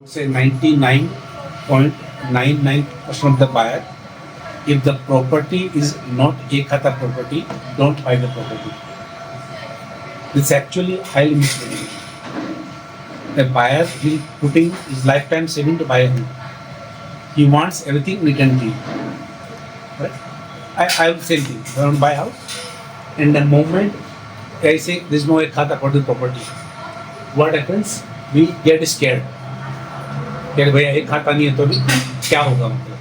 Say 99.99% of the buyer, if the property is not A-Khata property, don't buy the property. It's actually highly misleading. A buyer will putting his lifetime saving to buy a home. He wants everything written deal. Right? I have the same thing. I want to buy a house, and the moment I say there's no A-Khata for the property, what happens? We get scared. कि भैया एक खाता नहीं है तो भी क्या होगा मतलब,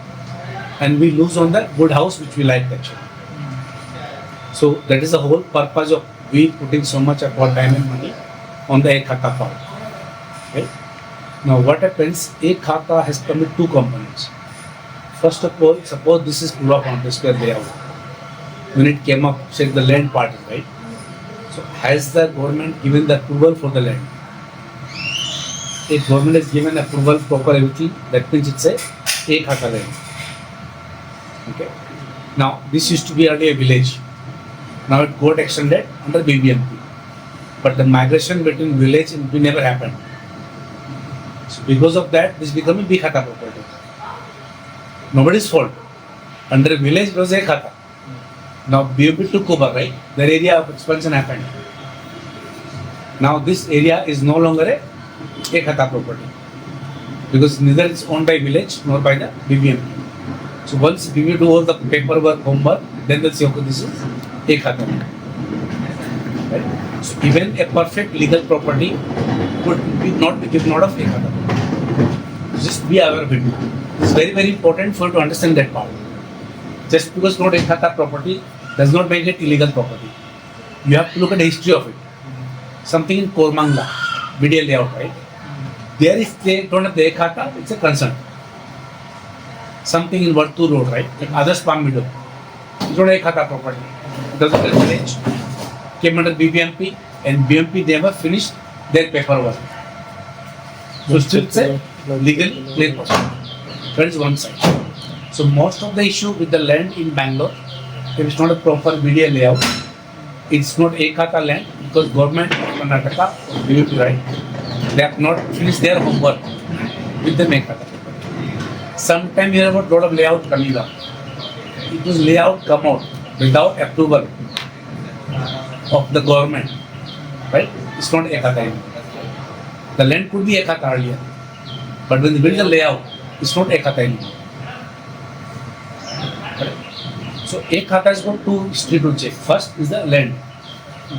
and we lose on the good house which we like actually. So that is the whole purpose of we putting so much of our time and money on the E-Khata part. Right? Now what happens? E-Khata has come with two components. First of all, suppose this is Purva Fountain Square layout. When it came up, say the land part, right? So has the government given the approval for the land? If government has given approval, proper everything, that means it's a E-Khata land. Okay. Now this used to be earlier a village. Now it got extended under BBMP. But the migration between village and B never happened. So because of that, this became a B-Khata property. Nobody's fault. Under village it was E-Khata. Now BBMP took over, right? Their area of expansion happened. Now this area is no longer a E-Khata property because neither it's owned by village nor by the BBMP. So once BBMP do all the paperwork, homework, then they'll say, okay, this is E-Khata. Right? So even a perfect legal property would be not of E-Khata. Just be aware of it. It's very, very important for you to understand that part. Just because not E-Khata property does not make it illegal property. You have to look at the history of it. Something in Kormangla, BDL layout, right? There is they don't have the E-Khata, it's a concern. Something in Vartu Road, right? Like others Palm Meadow. It's not E-Khata property. It doesn't have village. Came under BBMP and BMP they never finished their paperwork. So still it's a legally clear property. That is one side. So most of the issue with the land in Bangalore, if it's not a proper BDL layout, it's not E-Khata land because government of Karnataka, BBMP, right? They have not finished their homework with the E-Khata. Sometime you hear about lot of layout coming up. It was layout come out without approval of the government, right? It's not E-Khata anymore. The land could be E-Khata earlier, but when they build the layout, it's not E-Khata anymore. Right? So E-Khata has got two history to check. First is the land.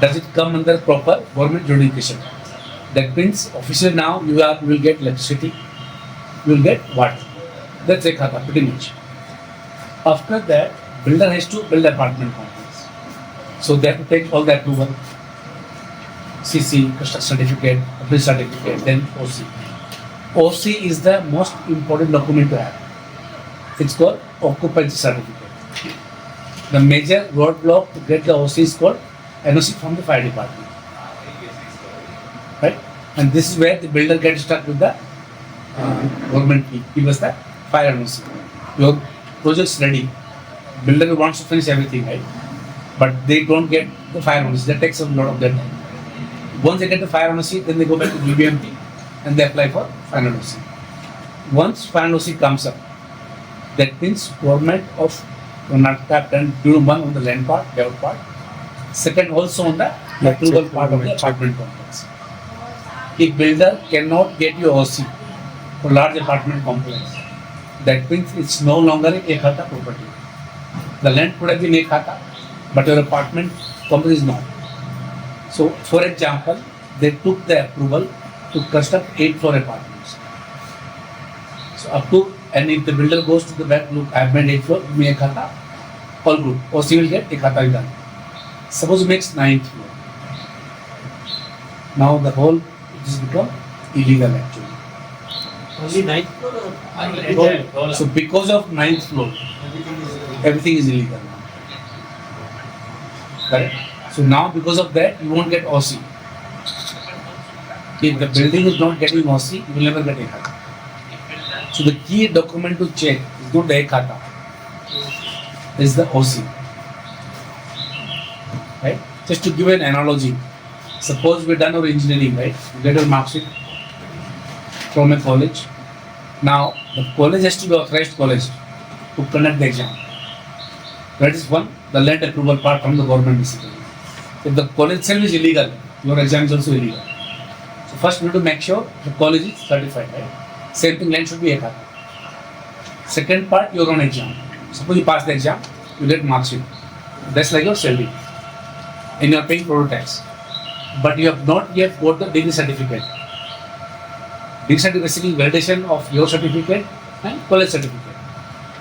Does it come under proper government jurisdiction? That means officially now you will get electricity, you will get water. That's E-Khata pretty much. After that, builder has to build apartment complex. So they have to take all the approval, CC, construction certificate, build certificate, then OC. OC is the most important document to have. It's called occupancy certificate. The major roadblock to get the OC is called NOC from the fire department. Right? And this is where the builder gets stuck with the government fee. Give us the fire NOC. Your project's ready. Builder wants to finish everything, right? But they don't get the fire NOC. That takes a lot of their time. Once they get the fire NOC, then they go back to BBMP and they apply for fire NOC. Once fire NOC comes up, that means government of Karnataka have done June 1 on the land part, layout part. Second, also on the approval part of the apartment complex. If builder cannot get you OC for large apartment complex, that means it's no longer a E-Khata property. The land could have been E-Khata, but your apartment complex is not. So, for example, they took the approval to construct 8-floor apartments. So, up to, and if the builder goes to the back, look, I have made 8 floor, give me E-Khata, all good. OC will get E-Khata done. Suppose it makes 9th floor. Now the whole has become illegal actually. Only 9th floor or So because of 9th floor, everything is illegal now. Correct? So now because of that, you won't get OC. If the building is not getting OC, you will never get E-Khata. So the key document to check is not the E-Khata, is the OC. Right? Just to give an analogy, suppose we done our engineering, right? You get your mark sheet from a college, Now, the college has to be authorized college to conduct the exam. That is one, the land approval part from the government basically. If the college itself is illegal, your exam is also illegal. So first you need to make sure the college is certified, right? Same thing, land should be A-Khata. Second part, your own exam. Suppose you pass the exam, you get mark sheet. That's like your salary. And you are paying total tax. But you have not yet got the degree certificate. Degree certificate is basically validation of your certificate and college certificate.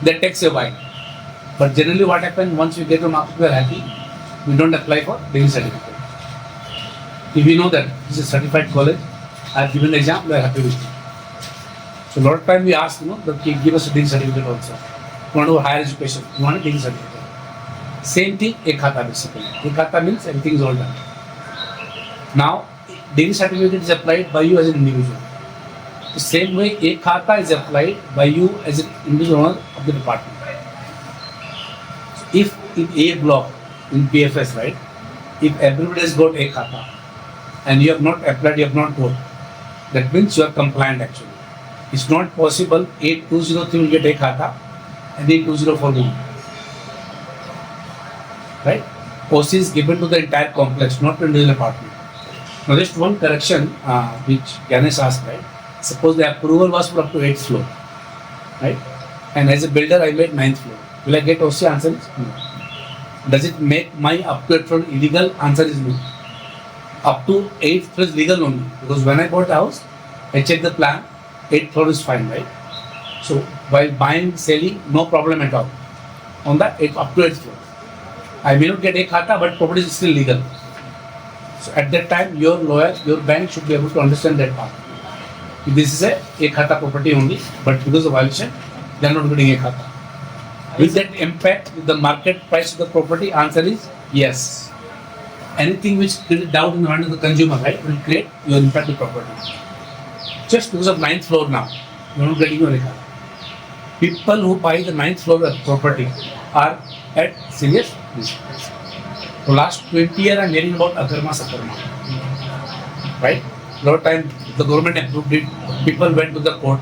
That takes a while. But generally what happens, once you get the mark sheet, we are happy. We don't apply for degree certificate. If we know that this is a certified college, I have given the exam, we are happy with it. So a lot of time we ask, that give us a degree certificate also. You want to higher education, you want a degree certificate. Same thing, E-Khata basically. E-Khata means everything is all done. Now, degree certificate is applied by you as an individual. The same way E-Khata is applied by you as an individual owner of the department. So if in A block, in PFS, right, if everybody has got E-Khata and you have not applied, you have not got, that means you are compliant actually. It's not possible 8203 will get E-Khata and 8204 won't. Right? OC is given to the entire complex, not to individual apartment. Now just one correction which Ganesh asked, right? Suppose the approval was for up to 8th floor, right? And as a builder I made 9th floor. Will I get OC? Answer is no. Does it make my up to 8th floor illegal? Answer is no. Up to 8th floor is legal only, because when I bought the house, I checked the plan, 8th floor is fine, right? So while buying, selling, no problem at all. On the up to 8th floor. I may not get E-Khata, but property is still legal. So at that time, your lawyer, your bank should be able to understand that part. If this is a E-Khata property only, but because of violation, they are not getting E-Khata. Will that impact the market price of the property? Answer is yes. Anything which creates doubt in the mind of the consumer, right, will create your impact the property. Just because of 9th floor now, you are not getting your E-Khata. People who buy the 9th floor of property are at serious risk. For last 20 years, I am hearing about Agarwal. Right? A lot of time the government approved it, people went to the court.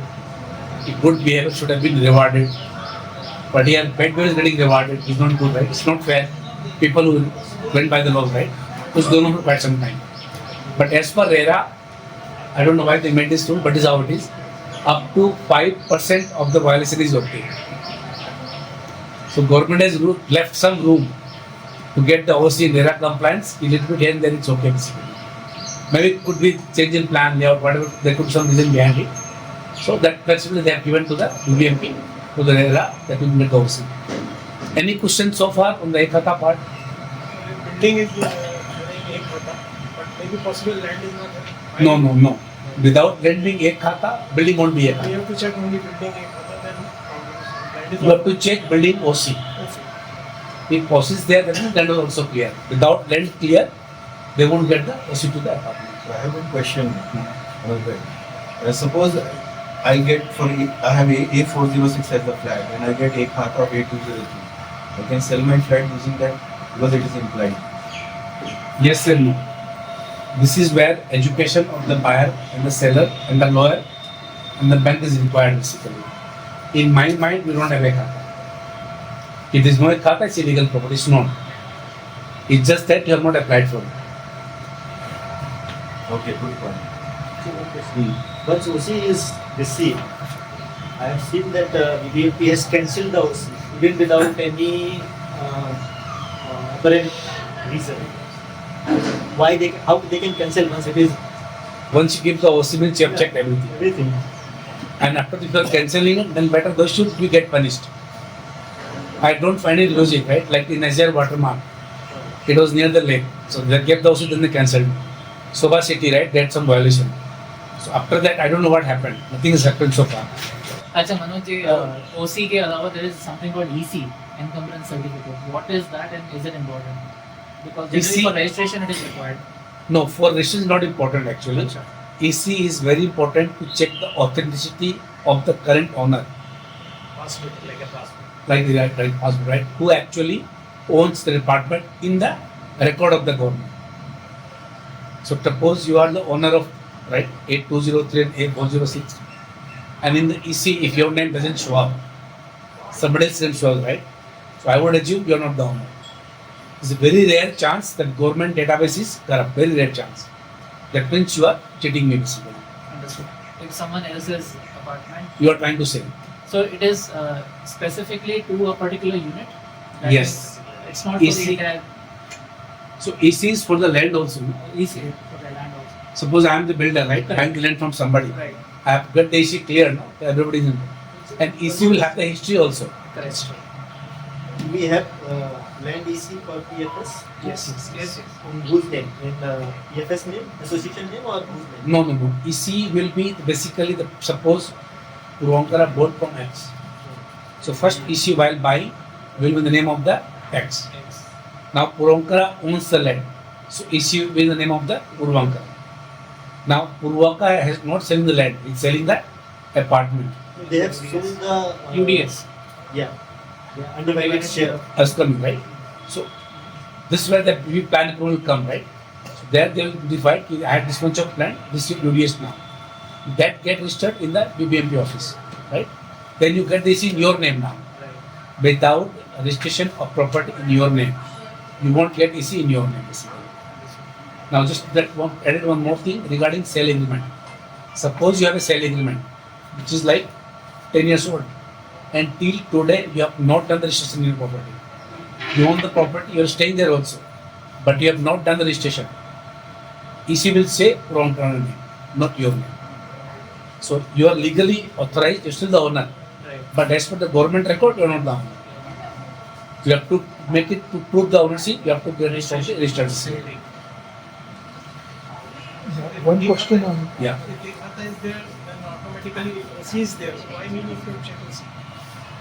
The good behavior should have been rewarded. But here, bad behavior is getting rewarded. It's not good, right? It's not fair. People who went by the laws, right? It's going on for quite some time. But as per RERA, I don't know why they made this rule, but this is how it is. Up to 5% of the violation is okay. So government has left some room to get the OC in RERA compliance. A little bit here and there, it's okay basically. Maybe it could be change in plan layout, whatever, there could be some reason behind it. So that flexibility they have given to the UBMP, to the RERA, that will get the OC. Any questions so far on the E-Khata part? Building is having E-Khata, but maybe possible land is not there. No. Without land being E-Khata, building won't be E-Khata. We have to check only building E-Khata, then land is You have to check building OC. If OC is there, then land is also clear. Without land clear, they won't get the OC to the apartment. So I have a question. Suppose I have A406 as the flat and I get E-Khata of A203. I can sell my flat using that because it is implied. Yes and no. This is where education of the buyer and the seller and the lawyer and the bank is required basically. In my mind, we don't have E-Khata. If there is no E-Khata, it's illegal property. It's not. It's just that you have not applied for it. Okay, good point. Once OC is received, I have seen that BBMP has cancelled the OC even without any apparent reason. How they can cancel once it is Once you give the OC, means you have checked everything. everything? And after if you are cancelling it, then better those should be get punished. I don't find it logic, right? Like in Azure Watermark, it was near the lake. So they kept the OC, then they cancelled. Soba City, right? They had some violation. So after that, I don't know what happened. Nothing has happened so far. अच्छा Manoj ji OC के अलावा there is something called EC, encumbrance certificate. What is that and is it important? Because generally EC for registration it is required. No, for registration is not important actually. Achha. EC is very important to check the authenticity of the current owner, passport, like a passport. like the right husband, right? Who actually owns the department in the record of the government. So suppose you are the owner of right 8203 and 8406, and in the EC, if your name doesn't show up, somebody else's name shows, right? So I would assume you're not the owner. It's a very rare chance that government database is corrupt. Very rare chance. That means you are cheating me basically. Understood. If someone else's apartment, You are trying to say. so it is specifically to a particular unit. That Yes. means it's not for EC. the entire So EC is for the land also. EC for the land also. Suppose I am the builder, right? Buying the land from somebody. Right. I have got the EC clear now. Everybody is in. And EC will have the history also. Correct. We have land EC for PFS. Yes. Yes. In whose name? In PFS name, association name, or whose name? No. EC will be basically the suppose Purvankara bought from X. So first EC while buying will be in the name of the X. Yes. Now Purvankara owns the land. So EC will be in the name of the Purvankara. Now Purvankara has not selling the land, it's selling the apartment. They have sold the UDS. Yeah. Undivided share. As coming, right? So this is where the PV plan approval will come, right? So there they will divide, I had this much of land, this is UDS now. That get registered in the BBMP office, right? Then you get this in your name now. Right. Without registration of property in your name. You won't get EC in your name basically. Now just added one more thing regarding sale agreement. Suppose you have a sale agreement which is like 10 years old and till today you have not done the registration in your property. You own the property, you are staying there also, but you have not done the registration. EC will say wrong name, not your name. So you are legally authorized, you're still the owner, Right. but as per the government record, you are not the owner. You have to make it to prove the ownership, you have to get registered. One question on Yeah. if E-Khata is there, then automatically OC is there. So why we need to check OC?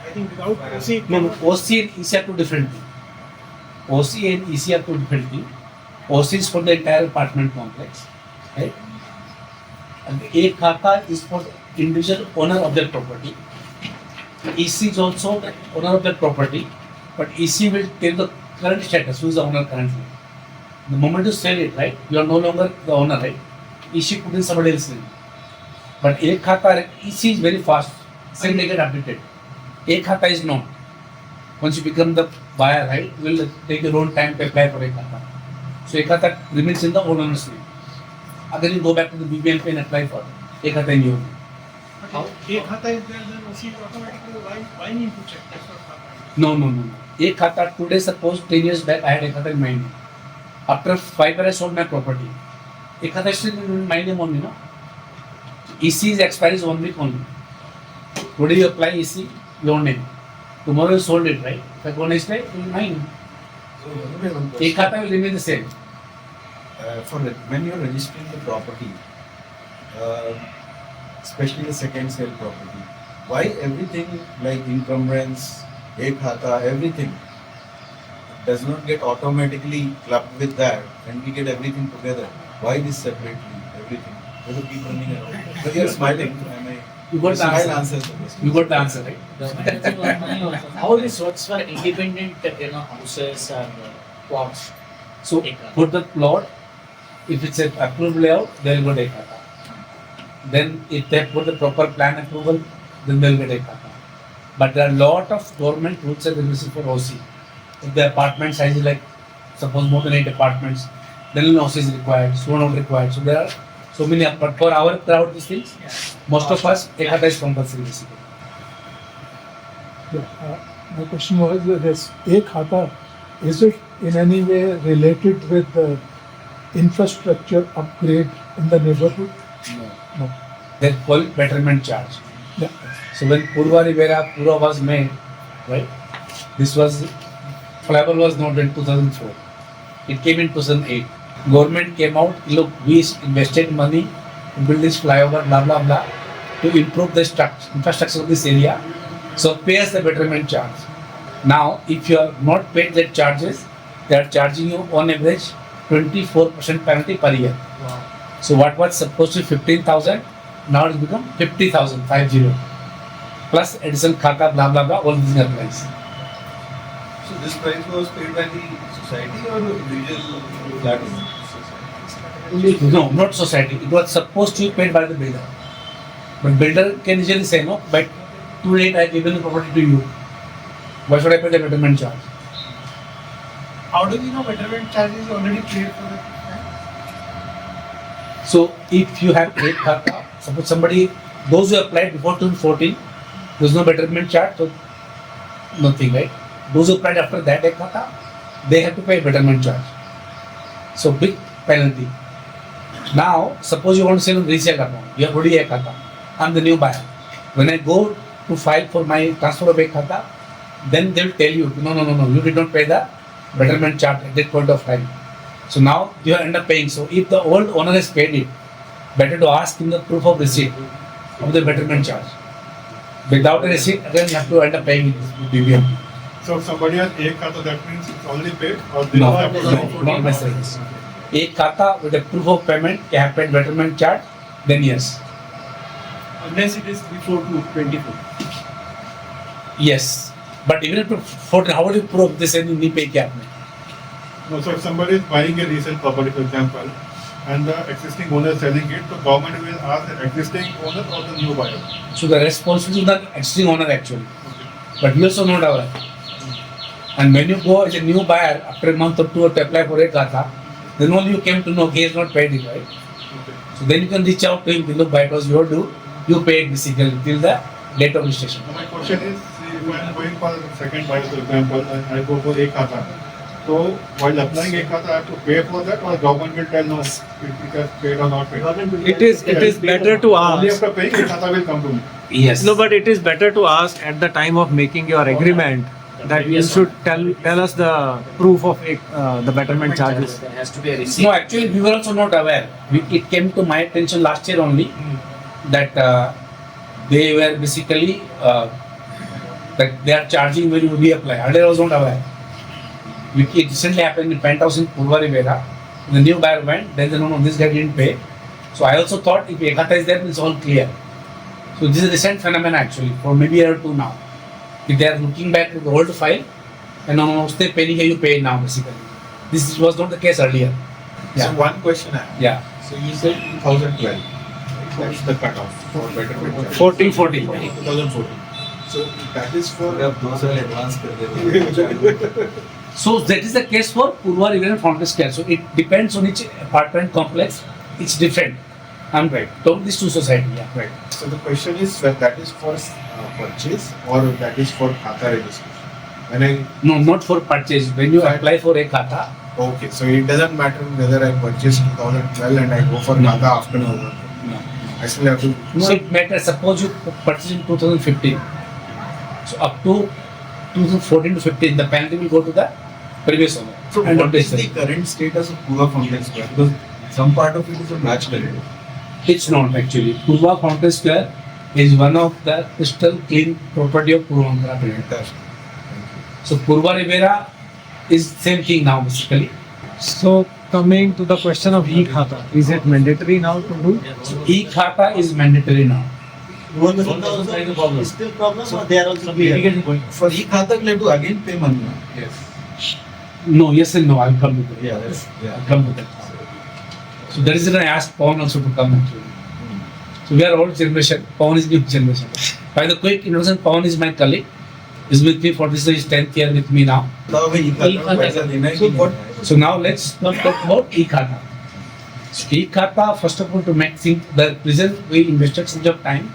I think without OC, it No, cannot- OC and EC are two different things. OC and EC are two different things. OC is for the entire apartment complex, right? And A-Khata is for the individual owner of that property. EC is also the owner of that property, but EC will tell the current status, who is the owner currently. The moment you sell it, right, you are no longer the owner, right? EC put in somebody else's name. But A-Khata, EC is very fast, same day get updated. A-Khata is not. Once you become the buyer, right, you will take your own time to apply for A-Khata. So A-Khata remains in the owner's name. Again, you go back to the BBMP and apply for A-Khata in your name. But if E-Khata is there, then OC is automatically why need to check? That's what happened. No. A-Khata, today suppose 10 years back I had A-Khata in my name. After 5 years I sold my property. A-Khata is still in my name only, no? EC is expires 1 week only. Today you apply EC, your name. Tomorrow you sold it, right? If I go next day, it will be mine. So, anyway, one question. A-Khata will remain the same. When you are registering the property, especially the second sale property, why everything like encumbrance, E-Khata, everything does not get automatically clubbed with that and we get everything together? Why this separately, everything? Why do you keep running around? But you are smiling. You got the Smile answer. answers the question. You got the answer, right? Government is earning money also. How this works for independent, houses or plots? So for the plot, if it's an approved layout, they will get A-Khata. Then if they put the proper plan approval, then they'll get A-Khata. But there are a lot of government rules and regulations for OC. If the apartment size is like, suppose more than 8 apartments, then an OC is required, so not required. So there are so many, but for our crowd, these things, Yeah. most of us, A-Khata is compulsory basically. My question was this E-Khata, is it in any way related with the infrastructure upgrade in the neighborhood? No. They call it betterment charge. Yeah. So when Purva was made, right, this was, flyover was not in 2004. It came in 2008. Government came out, look, we invested money to build this flyover, blah, blah, blah, to improve the infrastructure of this area. So pay us the betterment charge. Now, if you are not paid that charges, they are charging you on average 24% penalty per year. Wow. So what was supposed to be 15,000, now it's become 50,000, 50. Plus additional khata, blah, blah, blah, all these are price. So this price was paid by the society or individual flat owner? No, not society. It was supposed to be paid by the builder. But builder can easily say no, but too late I given the property to you. Why should I pay the betterment charge? How do we know betterment charge is already cleared for the client? So if you have E-Khata, suppose somebody, those who applied before 2014, there's no betterment charge, so nothing, right? Those who applied after that E-Khata, they have to pay betterment charge. So big penalty. Now, suppose you want to sell on resale account, you have already E-Khata, I'm the new buyer. When I go to file for my transfer of E-Khata, then they will tell you, no, you did not pay the betterment charge at that point of time. So now you end up paying. So if the old owner has paid it, better to ask him the proof of receipt of the betterment charge. Without a receipt, again you have to end up paying it with BBM. So if somebody has E-Khata, that means it's already paid, or they No, have to no, not necessarily. E-Khata with a proof of payment, you have paid betterment charge, then yes. Unless it is before 2024. Yes. But even if for how would you prove this and नहीं pay क्या आपने? No, so if somebody is buying a resale property, for example, and the existing owner is selling it, the government will ask the existing owner or the new buyer. So the responsibility is the existing owner actually. But we also not aware. And when you go as a new buyer after a month or two to apply for E-Khata, then only you came to know he has not paid it, right? Okay. So then you can reach out to him, look, it was your due, you paid basically till the date of registration. So my question is, see, if I am going for the second buyer, for example, and I go for E-Khata, so while applying E-Khata, I have to pay for that, or government will tell no, if it has paid or not paid? It is better to Only ask. after paying, E-Khata will come to me. Yes. No, but it is better to ask at the time of making your agreement that you should tell us the proof of the betterment charges. There has to be a receipt. No, actually we were also not aware. It came to my attention last year only that they were basically that they are charging when you reapply. Earlier I was not aware. It recently happened in penthouse in Purva Fountain. The new buyer went, then no, this guy didn't pay. So I also thought if E-Khata is there, it's all clear. So this is a recent phenomenon actually, for maybe a year or two now. If they are looking back to the old file, and no, stay paying here, you pay now basically. This was not the case earlier. So Yeah. one question I have. Yeah. So you said 2012. That's the cutoff for betterment charge. 14. 2014. So that is for those are advance कर देते हैं. So that is the case for Purva Fountain Fountain Square. So it depends on each apartment complex. It's different. I'm right. Don't these two society. Yeah. Right. So the question is whether that is for purchase or that is for Khata registration. When I No, not for purchase. When you apply for E-Khata, okay, so it doesn't matter whether I purchased 2012 and I go for Khata after November. I still have to. so it matters. Suppose you purchase in 2015. So up to 2014 to 15, the penalty will go to the previous owner. So And what not is this the current status of Purva Fountain Square? Because some part of it is a match credit. It's not actually. Purva Fountain Square is one of the crystal clean property of Purva Fountain. Fantastic. So Purva Rivera is same thing now basically. So coming to the question of E-Khata, is it mandatory now to do? E-Khata is mandatory now. Still problem, or they are also clear? For E-Khata, you have to again pay money. Yes. No, yes and no. I'll come to that. I'll come to that. So that is why I asked Pawan also to come actually. So we are old generation. Pawan is new generation. By the quick introduction, Pawan is my colleague. He's with me for this is his 10th year with me now. So what? So now let's not talk about E-Khata. So E-Khata, first of all, to make things, the reason we invested such of time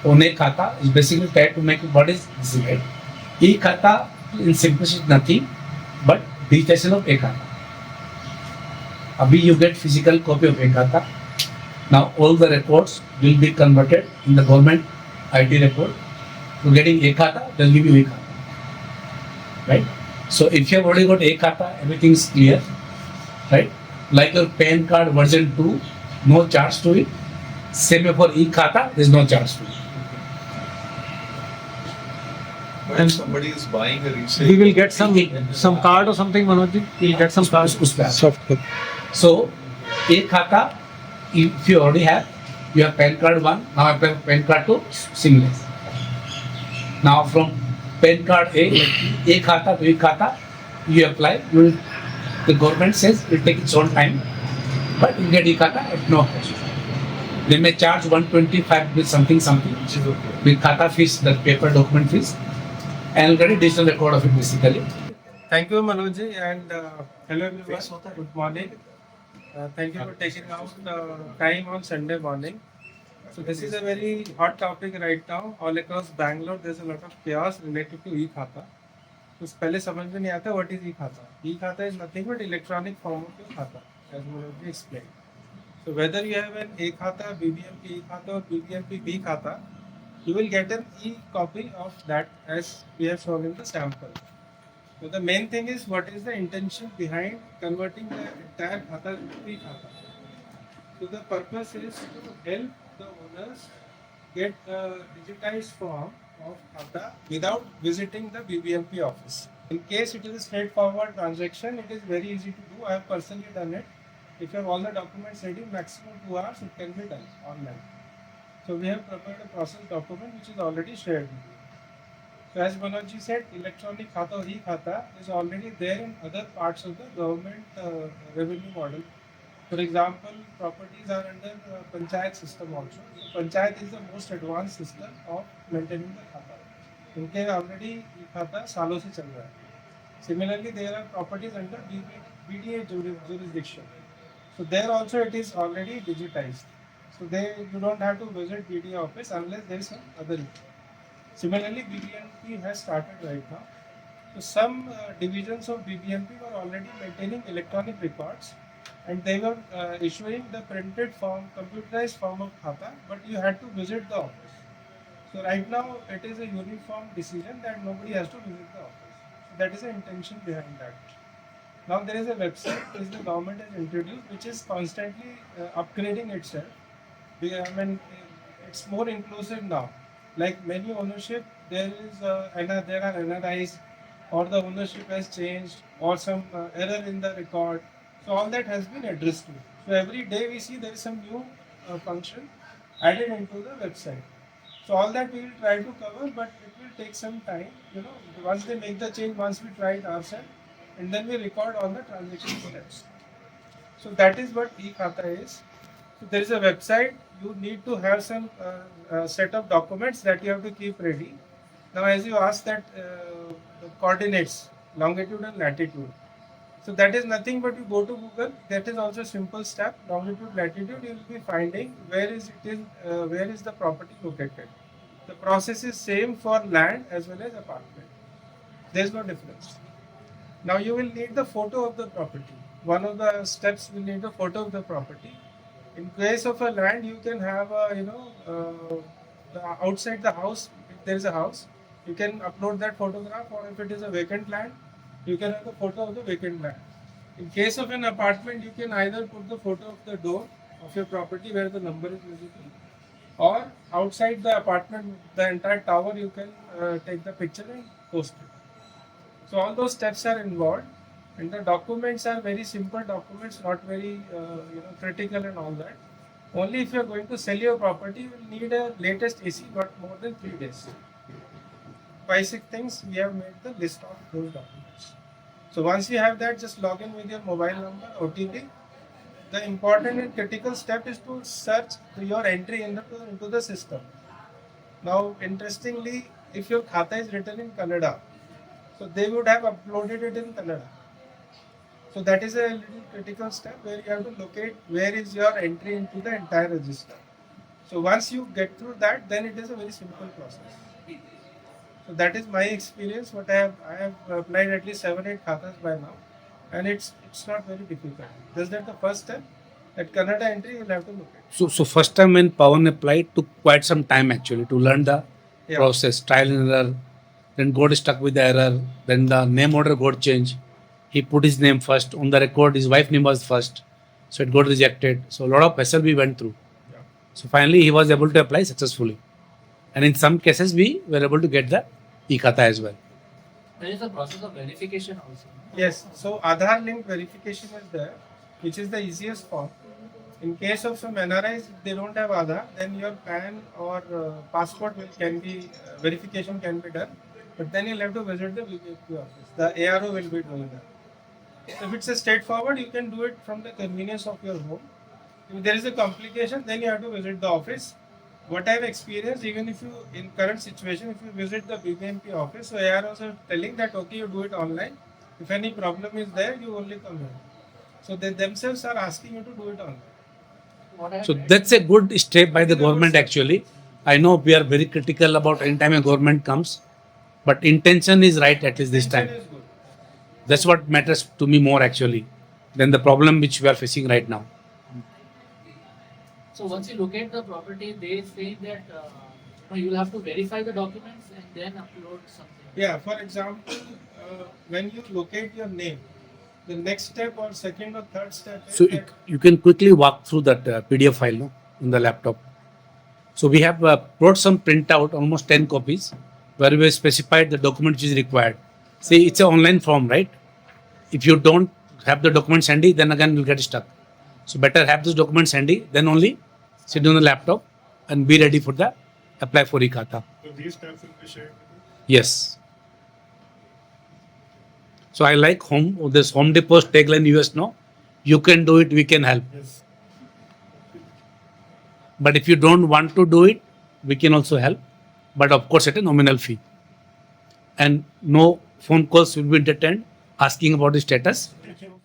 on E-Khata is basically try to make what is this, right? E-Khata in simplicity is nothing but digitization of E-Khata. Abhi you get physical copy of E-Khata. Now all the records will be converted in the government IT record. So getting E-Khata, they'll give you E-Khata. Right? So if you have already got E-Khata, everything is clear. Right? Like your PAN card version 2, no charge to it. Same for E-Khata, there is no charge to it. When somebody is buying a resale, We will get some card or something, Manoj ji? We'll get some card. Soft copy. So E-Khata, if you already have, you have PAN card 1, now I have PAN card 2, seamless. Now from PAN card E-Khata to E-Khata, you apply, the government says it will take its own time, but you get E-Khata at no cost. They may charge 125 with something, Which is okay. with Khata fees, the paper document fees, and get a digital record of it basically. Thank you, Manoj ji, and hello everyone. Good morning. Thank you for taking out time on Sunday morning. So this is a very hot topic right now. All across Bangalore, there's a lot of chaos related to E-Khata. तो पहले समझ में नहीं आता what is E-Khata. E-Khata is nothing but electronic form of your Khata, as Manoj ji explained. So whether you have an A-Khata, BBMP E-Khata or BBMP B-Khata, you will get an e-copy of that as we have shown in the sample. So the main thing is what is the intention behind converting the entire Khata into E-Khata. So the purpose is to help the owners get a digitized form of Khata without visiting the BBMP office. In case it is a straightforward transaction, it is very easy to do. I have personally done it. If you have all the documents ready, maximum 2 hours, it can be done online. So we have prepared a process document which is already shared with you. So as Manoj ji said, electronic Khata or E-Khata is already there in other parts of the government revenue model. For example, properties are under Panchayat system also. So Panchayat is the most advanced system of maintaining the Khata. इनके already E-Khata सालों से चल रहा है. Similarly, there are properties under BDA jurisdiction. So there also it is already digitized. So you don't have to visit BDA office unless there is some other issue. Similarly, BBMP has started right now. So some divisions of BBMP were already maintaining electronic records, and they were issuing the printed form, computerized form of Khata, but you had to visit the office. So right now it is a uniform decision that nobody has to visit the office. So that is the intention behind that. Now there is a website which the government has introduced, which is constantly upgrading itself. I mean, it's more inclusive now. Like many ownership, there are NRIs, or the ownership has changed, or some error in the record. So all that has been addressed to. So every day we see there is some new function added into the website. So all that we will try to cover, but it will take some time. You know, once they make the change, once we try it ourselves, and then we record all the transaction steps. So that is what E-Khata is. So there is a website. You need to have some set of documents that you have to keep ready. Now, as you asked that the coordinates, longitude and latitude. So that is nothing but you go to Google. That is also a simple step. Longitude, latitude. You will be finding where is the property located. The process is same for land as well as apartment. There is no difference. Now you will need the photo of the property. One of the steps will need a photo of the property. In case of a land, you can have outside the house. If there is a house, you can upload that photograph. Or if it is a vacant land, you can have the photo of the vacant land. In case of an apartment, you can either put the photo of the door of your property where the number is visible, or outside the apartment, the entire tower, you can take the picture and post it. So all those steps are involved, and the documents are very simple documents, not very critical and all that. Only if you are going to sell your property, you will need a latest AC, not more than 3 days. Basic things, we have made the list of those documents. So once you have that, just log in with your mobile number, OTP. The important and critical step is to search your entry into the system. Now, interestingly, if your Khata is written in Kannada, so they would have uploaded it in Kannada. So that is a little critical step where you have to locate where is your entry into the entire register. So once you get through that, then it is a very simple process. So that is my experience. What I have applied at least 7-8 khatas by now, and it's not very difficult. Just that the first step, at Kannada entry, you'll have to locate. So first time when Pawan applied, took quite some time actually to learn the Yeah. process, trial and error. Then got stuck with the error. Then the name order got changed. He put his name first on the record. His wife name was first, so it got rejected. So a lot of hassle we went through. Yeah. So finally he was able to apply successfully, and in some cases we were able to get the E-Khata as well. There is a process of verification also. Yes, so Aadhaar linked verification is there, which is the easiest form. In case of some NRIs, if they don't have Aadhaar, then your PAN or passport verification can be done. But then you'll have to visit the BBMP office. The ARO will be doing that. So if it's a straightforward, you can do it from the convenience of your home. If there is a complication, then you have to visit the office. What I've experienced, even if you, in current situation, if you visit the BBMP office, so they are also telling that okay, you do it online. If any problem is there, you only come here. So they themselves are asking you to do it online. What I have So read- that's a good step by the government actually. I know we are very critical about any time a government comes, but intention is right at least this time. Intention is good. That's what matters to me more actually than the problem which we are facing right now. So once you locate the property, they say that you'll have to verify the documents and then upload something. Yeah, for example, when you locate your name, the next step or second or third step is So that you can quickly walk through that PDF file no, in the laptop. So we have brought some printout, almost 10 copies, where we have specified the document which is required. See, it's an online form, right? If you don't have the documents handy, then again you'll get stuck. So better have those documents handy, then only sit on the laptop and be ready for the apply for E-Khata. So these steps will be shared with Yes. So I like this Home Depot's tagline US, no? You can do it, we can help. you. Yes. But if you don't want to do it, we can also help. But of course, at a nominal fee. And no phone calls will be entertained asking about the status. Thank you.